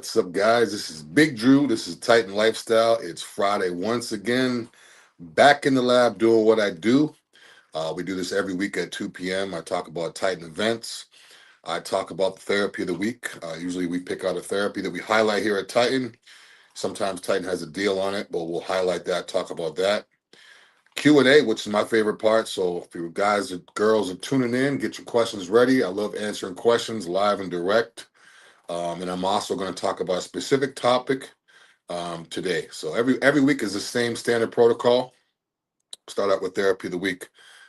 What's up, guys? This is Big Dru. This is Titan Lifestyle. It's Friday once again. Back in the lab doing what I do. We do this every week at 2 p.m. I talk about Titan events. I talk about the therapy of the week. Usually we pick out a therapy that we highlight here at Titan. Sometimes Titan has a deal on it, but we'll highlight that, talk about that. Q&A, which is my favorite part. So if you guys and girls are tuning in, get your questions ready. I love answering questions live and direct. And I'm also going to talk about a specific topic today. So every week is the same standard protocol. Start out with therapy of the week,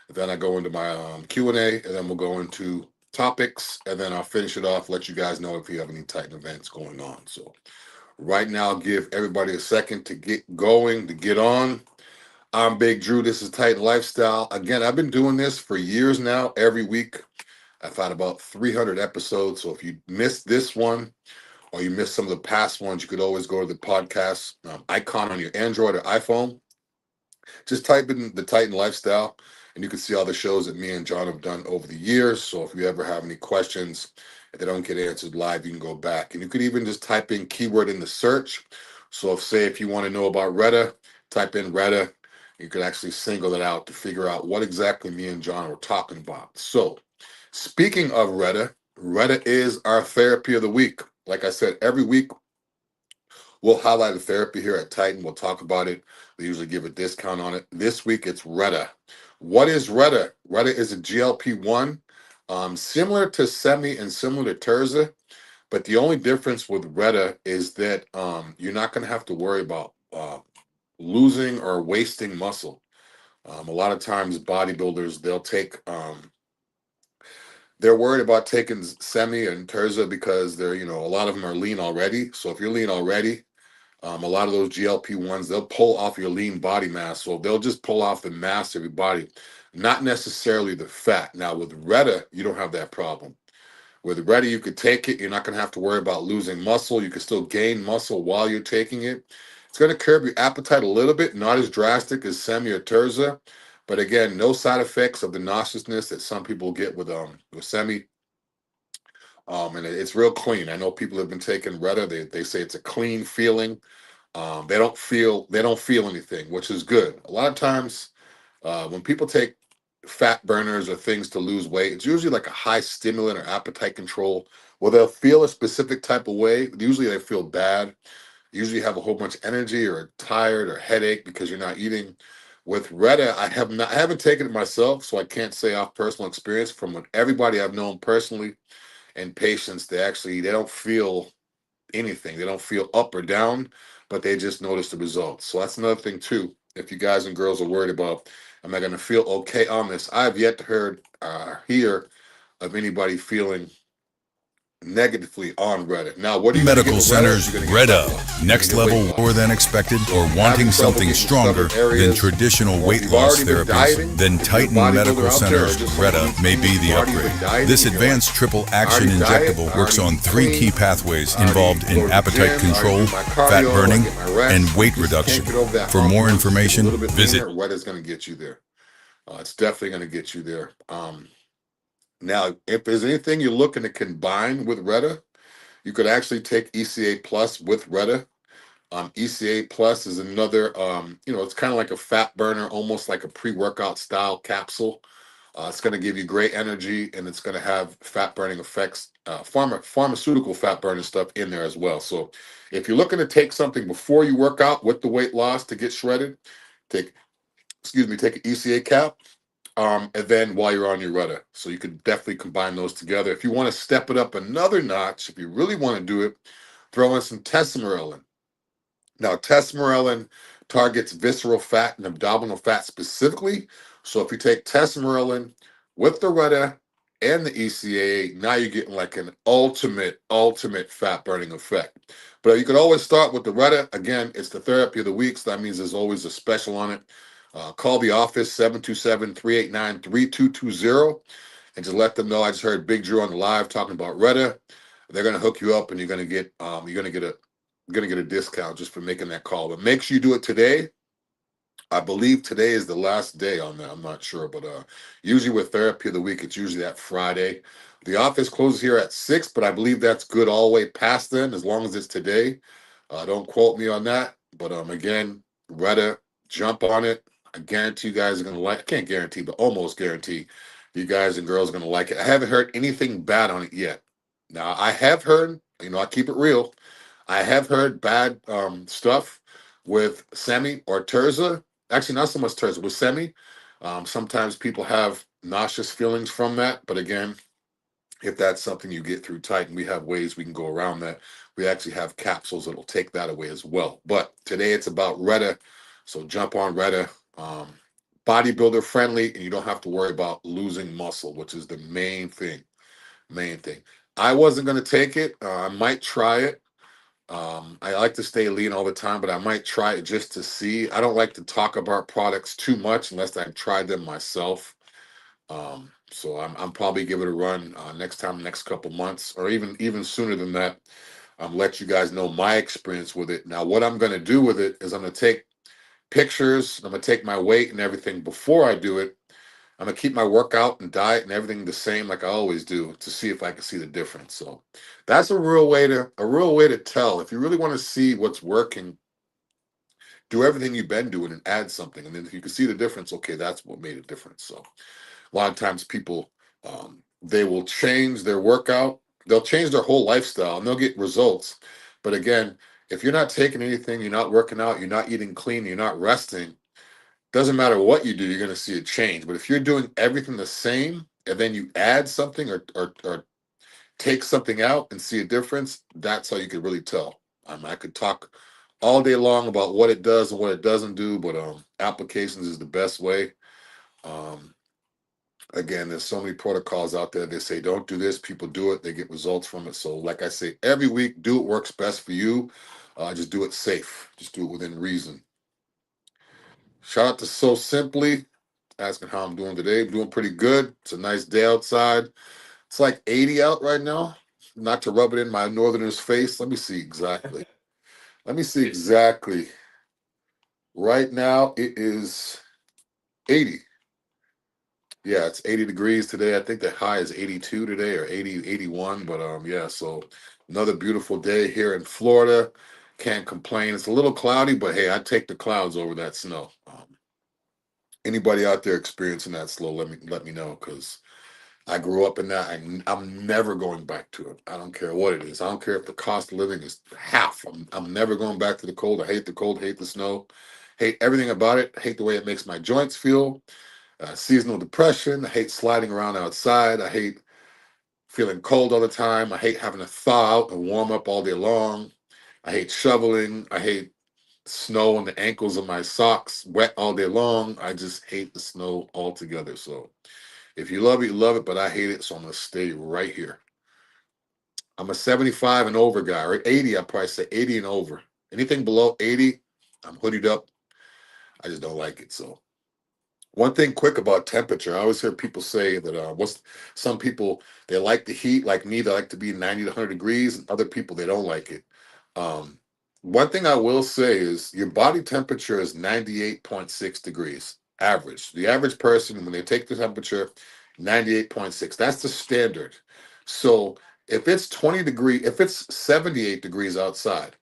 then I go into my Q&A, and then we'll go into topics, and then I'll finish it off, let you guys know if you have any Titan events going on. So right now, I'll give everybody a second to get going, to get on. I'm Big Dru. This is Titan Lifestyle. Again, I've been doing this for years now, every week. I've had about 300 episodes, so if you missed this one, or you missed some of the past ones, you could always go to the podcast icon on your Android or iPhone. Just type in the Titan Lifestyle, and you can see all the shows that me and John have done over the years. So if you ever have any questions, if they don't get answered live, you can go back. And you could even just type in keyword in the search. So if you want to know about Retta, type in Retta. You could actually single it out to figure out what exactly me and John were talking about. So speaking of Retta, Retta is our therapy of the week. Like I said, every week we'll highlight a therapy here at Titan. We'll talk about it. We usually give a discount on it. This week it's Retta. What is Retta? Retta is a GLP-1, similar to Semi and similar to Terza, but the only difference with Retta is that you're not going to have to worry about losing or wasting muscle. A lot of times bodybuilders, they're worried about taking Semi and Terza because a lot of them are lean already. So if you're lean already, a lot of those GLP-1s, they'll pull off your lean body mass. So they'll just pull off the mass of your body, not necessarily the fat. Now with Retta, you don't have that problem. With Retta, you could take it. You're not going to have to worry about losing muscle. You can still gain muscle while you're taking it. It's going to curb your appetite a little bit, not as drastic as Semi or Terza. But again, no side effects of the nauseousness that some people get with Semi. And it's real clean. I know people have been taking Retta. They say it's a clean feeling. They don't feel anything, which is good. A lot of times, when people take fat burners or things to lose weight, it's usually like a high stimulant or appetite control where they'll feel a specific type of way. Usually they feel bad. Usually have a whole bunch of energy or tired or headache because you're not eating. With Retta, I haven't taken it myself, so I can't say off personal experience. From what everybody I've known personally and patients, they don't feel anything. They don't feel up or down, but they just notice the results. So that's another thing too. If you guys and girls are worried about, am I going to feel okay on this? I've yet to hear of anybody feeling negatively on Reddit. Now, what are you going to get Medical with centers, Reddit? You're going to get Retta, weight loss. next level lower than expected, or wanting something stronger than traditional weight loss therapies, then Titan Medical Centers Retta may be the upgrade. This advanced triple action injectable works on 3 key pathways involved in appetite control, fat burning, and weight reduction. For more information, visit. Retta's going to get you there. It's definitely going to get you there. Now, if there's anything you're looking to combine with Retta, you could actually take ECA Plus with Retta. ECA Plus is another, it's kind of like a fat burner, almost like a pre-workout style capsule. It's going to give you great energy, and it's going to have fat burning effects, pharmaceutical fat burning stuff in there as well. So if you're looking to take something before you work out with the weight loss to get shredded, take an ECA cap. And then while you're on your Retta. So you could definitely combine those together. If you want to step it up another notch, if you really want to do it, throw in some testosterone. Now, testosterone targets visceral fat and abdominal fat specifically. So if you take testosterone with the Retta and the ECA, now you're getting like an ultimate fat burning effect. But you could always start with the Retta. Again, it's the therapy of the week, so that means there's always a special on it. Call the office 727-389-3220 and just let them know I just heard Big Dru on the live talking about Retta. They're going to hook you up, and you're going to get a discount just for making that call. But make sure you do it today. I believe today is the last day on that. I'm not sure, but usually with therapy of the week, it's usually that Friday. The office closes here at 6, but I believe that's good all the way past then, as long as it's today. Don't quote me on that, but again, Retta, jump on it. I guarantee you guys are gonna like. I can't guarantee, but almost guarantee you guys and girls are gonna like it. I haven't heard anything bad on it yet. Now I have heard, I keep it real. I have heard bad stuff with Semi or Terza. Actually, not so much Terza, with Semi. Sometimes people have nauseous feelings from that. But again, if that's something you get through Titan, we have ways we can go around that. We actually have capsules that'll take that away as well. But today it's about Retta. So jump on Retta. Um, Bodybuilder friendly, and you don't have to worry about losing muscle, which is the main thing. Main thing. I wasn't going to take it. I might try it. I like to stay lean all the time, but I might try it just to see. I don't like to talk about products too much unless I've tried them myself. So I'm probably give it a run next time, next couple months, or even sooner than that. Let you guys know my experience with it. Now, what I'm going to do with it is I'm going to take pictures. I'm going to take my weight and everything before I do it. I'm gonna keep my workout and diet and everything the same like I always do to see if I can see the difference. So that's a real way to tell. If you really want to see what's working, do everything you've been doing and add something. And then if you can see the difference, okay, that's what made a difference. So a lot of times people they will change their workout, they'll change their whole lifestyle and they'll get results. But again, if you're not taking anything, you're not working out, you're not eating clean, you're not resting, doesn't matter what you do, you're going to see a change. But if you're doing everything the same and then you add something or take something out and see a difference, that's how you could really tell. I could talk all day long about what it does and what it doesn't do, but applications is the best way. Um, Again, there's so many protocols out there. They say don't do this. People do it. They get results from it. So, like I say, every week, do what works best for you. Just do it safe. Just do it within reason. Shout out to So Simply asking how I'm doing today. I'm doing pretty good. It's a nice day outside. It's like 80 out right now. Not to rub it in my northerner's face. Let me see exactly. Let me see exactly. Right now it is 80. Yeah, it's 80 degrees today. I think the high is 82 today or 80, 81. But yeah, so another beautiful day here in Florida. Can't complain. It's a little cloudy, but hey, I take the clouds over that snow. Anybody out there experiencing that slow, let me know because I grew up in that. I'm never going back to it. I don't care what it is. I don't care if the cost of living is half. I'm never going back to the cold. I hate the cold, hate the snow, hate everything about it. Hate the way it makes my joints feel. Seasonal depression. I hate sliding around outside. I hate feeling cold all the time. I hate having to thaw out and warm up all day long. I hate shoveling. I hate snow on the ankles of my socks, wet all day long. I just hate the snow altogether. So if you love it, you love it, but I hate it, so I'm gonna stay right here. I'm a 75 and over guy, right? 80, I probably say 80 and over. Anything below 80, I'm hoodied up. I just don't like it. So one thing quick about temperature, I always hear people say that some people they like the heat, like me, they like to be 90 to 100 degrees, and other people they don't like it. Um, One thing I will say is your body temperature is 98.6 degrees average. The average person, when they take the temperature, 98.6. That's the standard. So if it's 78 degrees outside,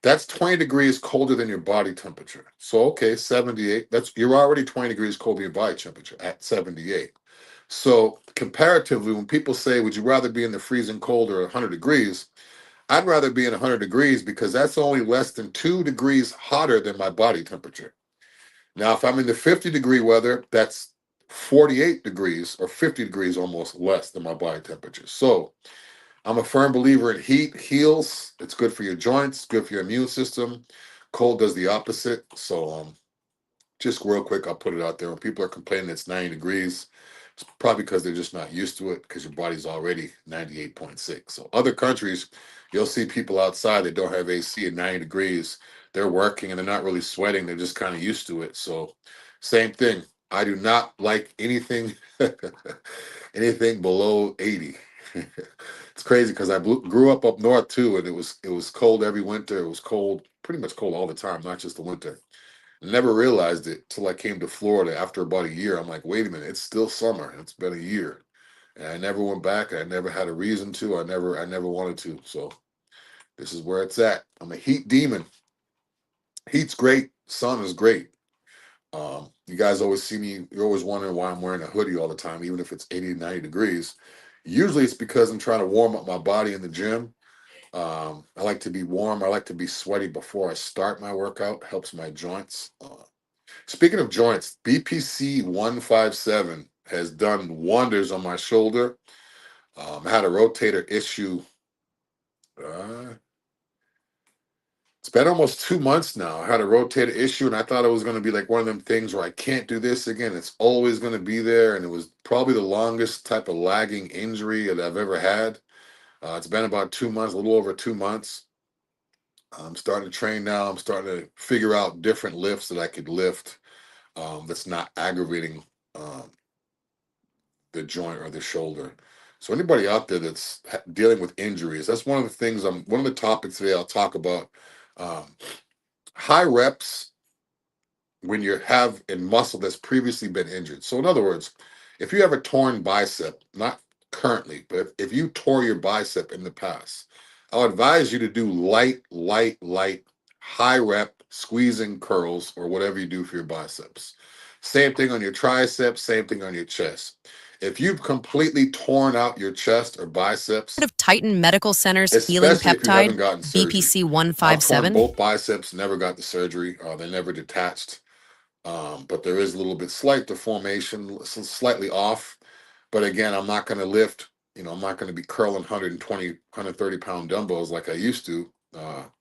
that's 20 degrees colder than your body temperature. So okay, 78, you're already 20 degrees colder than your body temperature at 78. So comparatively, when people say, would you rather be in the freezing cold or 100 degrees? I'd rather be in 100 degrees because that's only less than 2 degrees hotter than my body temperature. Now, if I'm in the 50-degree weather, that's 48 degrees or 50 degrees almost less than my body temperature. So I'm a firm believer in heat heals. It's good for your joints, good for your immune system. Cold does the opposite. So just real quick, I'll put it out there. When people are complaining it's 90 degrees, it's probably because they're just not used to it because your body's already 98.6. So other countries, you'll see people outside that don't have AC at 90 degrees. They're working and they're not really sweating. They're just kind of used to it. So same thing. I do not like anything anything below 80. It's crazy because I grew up north too, and it was cold every winter. It was cold, pretty much cold all the time, not just the winter. Never realized it till I came to Florida after about a year. I'm like, wait a minute, it's still summer. It's been a year. And I never went back. I never had a reason to. I never wanted to. So this is where it's at. I'm a heat demon. Heat's great. Sun is great. You guys always see me, you're always wondering why I'm wearing a hoodie all the time, even if it's 80 to 90 degrees. Usually it's because I'm trying to warm up my body in the gym. I like to be warm. I like to be sweaty before I start my workout. Helps my joints. Speaking of joints, BPC 157 has done wonders on my shoulder. I had a rotator issue. Uh, it's been almost 2 months now. I had a rotator issue, and I thought it was going to be like one of them things where I can't do this again. It's always going to be there, and it was probably the longest type of lagging injury that I've ever had. It's been about 2 months, a little over 2 months. I'm starting to train now. I'm starting to figure out different lifts that I could lift that's not aggravating um, the joint or the shoulder. So anybody out there that's dealing with injuries, that's one of the things one of the topics today I'll talk about. Um, High reps when you have a muscle that's previously been injured. So in other words, if you have a torn bicep, not currently, but if you tore your bicep in the past, I'll advise you to do light, high rep squeezing curls or whatever you do for your biceps. Same thing on your triceps, same thing on your chest. If you've completely torn out your chest or biceps, Of Titan Medical Center's healing especially if you haven't peptide, gotten surgery, BPC I've torn 157. both biceps, never got the surgery. They're never detached. But there is a little bit slight deformation, slightly off. But again, I'm not going to lift, I'm not going to be curling 120, 130-pound dumbbells like I used to.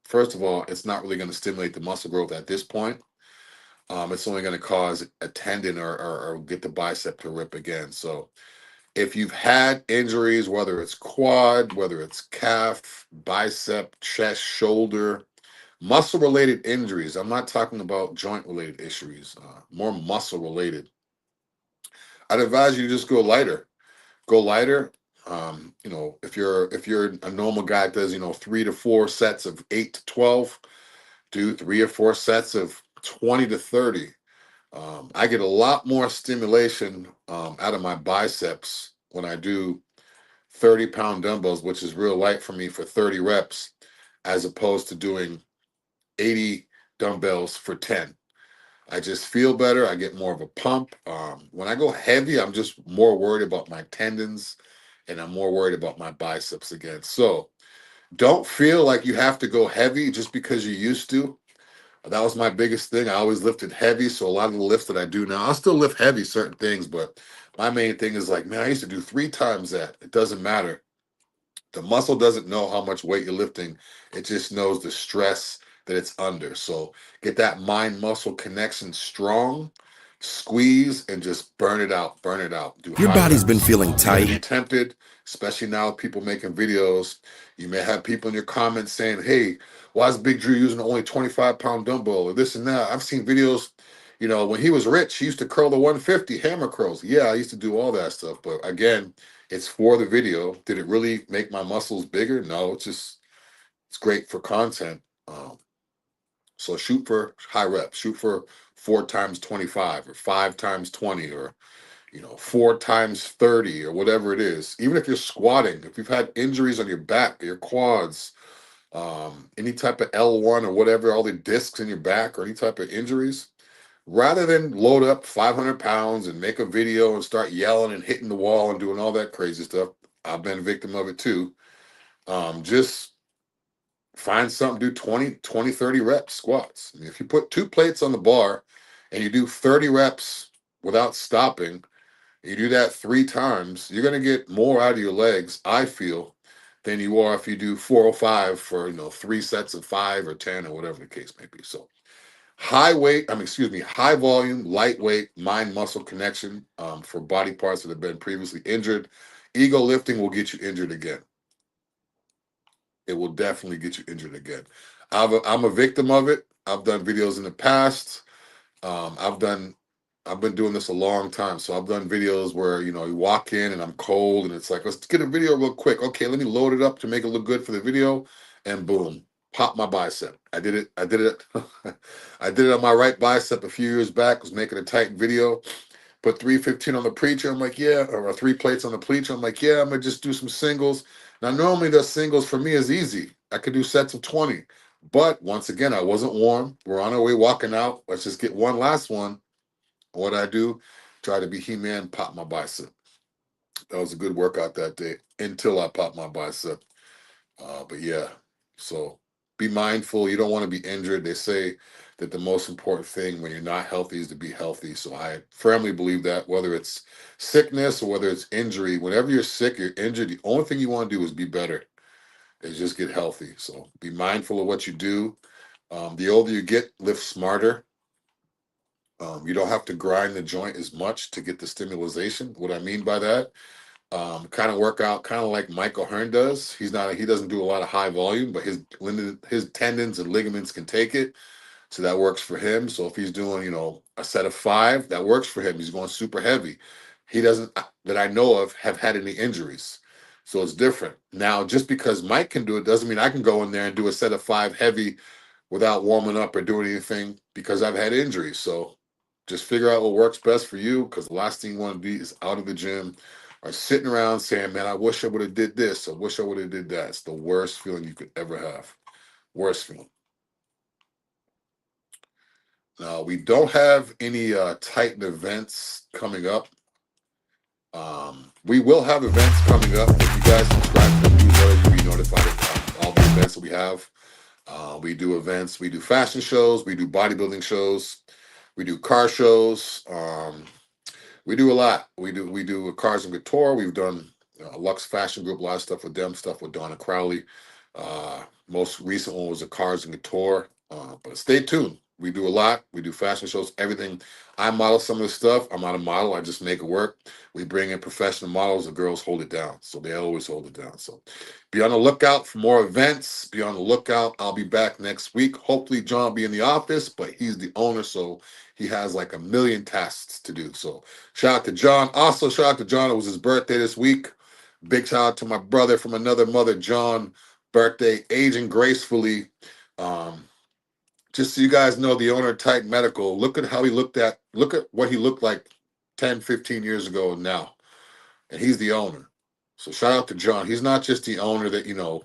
First of all, it's not really going to stimulate the muscle growth at this point. It's only going to cause a tendon or get the bicep to rip again. So if you've had injuries, whether it's quad, whether it's calf, bicep, chest, shoulder, muscle related injuries, I'm not talking about joint related issues, more muscle related, I'd advise you to just go lighter. Go lighter. If you're a normal guy that does 3 to 4 sets of 8 to 12, do 3 or 4 sets of 20 to 30. I get a lot more stimulation out of my biceps when I do 30-pound dumbbells, which is real light for me for 30 reps, as opposed to doing 80 dumbbells for 10. I just feel better. I get more of a pump. When I go heavy, I'm just more worried about my tendons and I'm more worried about my biceps again. So don't feel like you have to go heavy just because you used to. That was my biggest thing. I always lifted heavy. So a lot of the lifts that I do now, I'll still lift heavy, certain things, but my main thing is like, man, I used to do 3 times that. It doesn't matter. The muscle doesn't know how much weight you're lifting. It just knows the stress that it's under. So get that mind muscle connection strong, squeeze, and just burn it out. Burn it out. Do Your high body's been reps. feeling You're going to be tight. tempted, especially now with people making videos. You may have people in your comments saying, hey, why is Big Dru using only 25-pound dumbbell or this and that? I've seen videos, when he was rich, he used to curl the 150 hammer curls. Yeah, I used to do all that stuff. But again, it's for the video. Did it really make my muscles bigger? No, it's great for content. So shoot for high reps. Shoot for 4 times 25 or 5 times 20 or 4 times 30 or whatever it is. Even if you're squatting, if you've had injuries on your back, your quads, any type of L1 or whatever, all the discs in your back or any type of injuries, rather than load up 500 pounds and make a video and start yelling and hitting the wall and doing all that crazy stuff, I've been a victim of it too. Just find something, do 20, 30 reps squats. I mean, if you put 2 plates on the bar and you do 30 reps without stopping, you do that 3 times, you're going to get more out of your legs, I feel, than you are if you do 4 or 5 for, 3 sets of 5 or 10 or whatever the case may be. So high volume, lightweight, mind muscle connection for body parts that have been previously injured. Ego lifting will get you injured again. It will definitely get you injured again. I'm a victim of it. I've done videos in the past. I've been doing this a long time. So I've done videos where, you walk in and I'm cold and it's like, let's get a video real quick. Okay, let me load it up to make it look good for the video. And boom, pop my bicep. I did it. I did it on my right bicep a few years back. Was making a tight video. Put 315 on the preacher. I'm like, yeah, or 3 plates on the preacher. I'm like, yeah, I'm gonna just do some singles. Now, normally the singles for me is easy. I could do sets of 20. But once again, I wasn't warm. We're on our way walking out. Let's just get one last one. What I do, try to be He-Man, pop my bicep. That was a good workout that day until I popped my bicep. But yeah, so be mindful. You don't want to be injured. They say that the most important thing when you're not healthy is to be healthy. So I firmly believe that whether it's sickness or whether it's injury, whenever you're sick, you're injured, the only thing you want to do is be better, is just get healthy. So be mindful of what you do. The older you get, lift smarter. You don't have to grind the joint as much to get the stimulation. What I mean by that, kind of workout, kind of like Michael Hearn does. He doesn't do a lot of high volume, but his tendons and ligaments can take it. So that works for him. So if he's doing, a set of 5, that works for him. He's going super heavy. He doesn't, that I know of, have had any injuries. So it's different. Now, just because Mike can do it doesn't mean I can go in there and do a set of 5 heavy without warming up or doing anything because I've had injuries. So just figure out what works best for you, because the last thing you want to be is out of the gym or sitting around saying, man, I wish I would have did this. I wish I would have did that. It's the worst feeling you could ever have. Worst feeling. Now, we don't have any Titan events coming up. We will have events coming up. If you guys subscribe to the newsletter, you'll be notified of all the events that we have. We do events. We do fashion shows. We do bodybuilding shows. We do car shows. We do a lot. We do Cars and Couture. We've done Lux Fashion Group, a lot of stuff with them, stuff with Donna Crowley. Most recent one was the Cars and Couture. But stay tuned. We do a lot. We do fashion shows, everything. I model some of the stuff. I'm not a model. I just make it work. We bring in professional models. The girls hold it down. So they always hold it down. So be on the lookout for more events. Be on the lookout. I'll be back next week. Hopefully, John will be in the office, but he's the owner. So he has like a million tasks to do. So shout out to John. Also, shout out to John. It was his birthday this week. Big shout out to my brother from another mother, John. Birthday, aging gracefully. Just so you guys know, the owner of Titan Medical, look at what he looked like 10, 15 years ago and now. And he's the owner. So shout out to John. He's not just the owner that,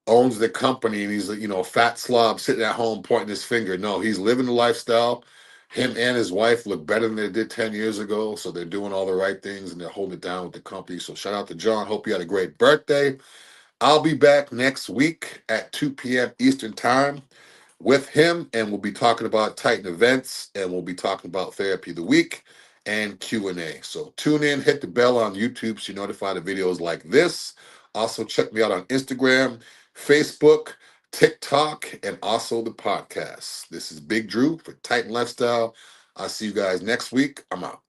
owns the company and he's a fat slob sitting at home pointing his finger. No, he's living the lifestyle. Him and his wife look better than they did 10 years ago. So they're doing all the right things and they're holding it down with the company. So shout out to John. Hope you had a great birthday. I'll be back next week at 2 p.m. Eastern Time with him, and we'll be talking about Titan events, and we'll be talking about therapy of the week and Q&A. So tune in, hit the bell on YouTube so you're notified of videos like this. Also check me out on Instagram, Facebook, TikTok, and also the podcast. This is Big Dru for Titan Lifestyle. I'll see you guys next week. I'm out.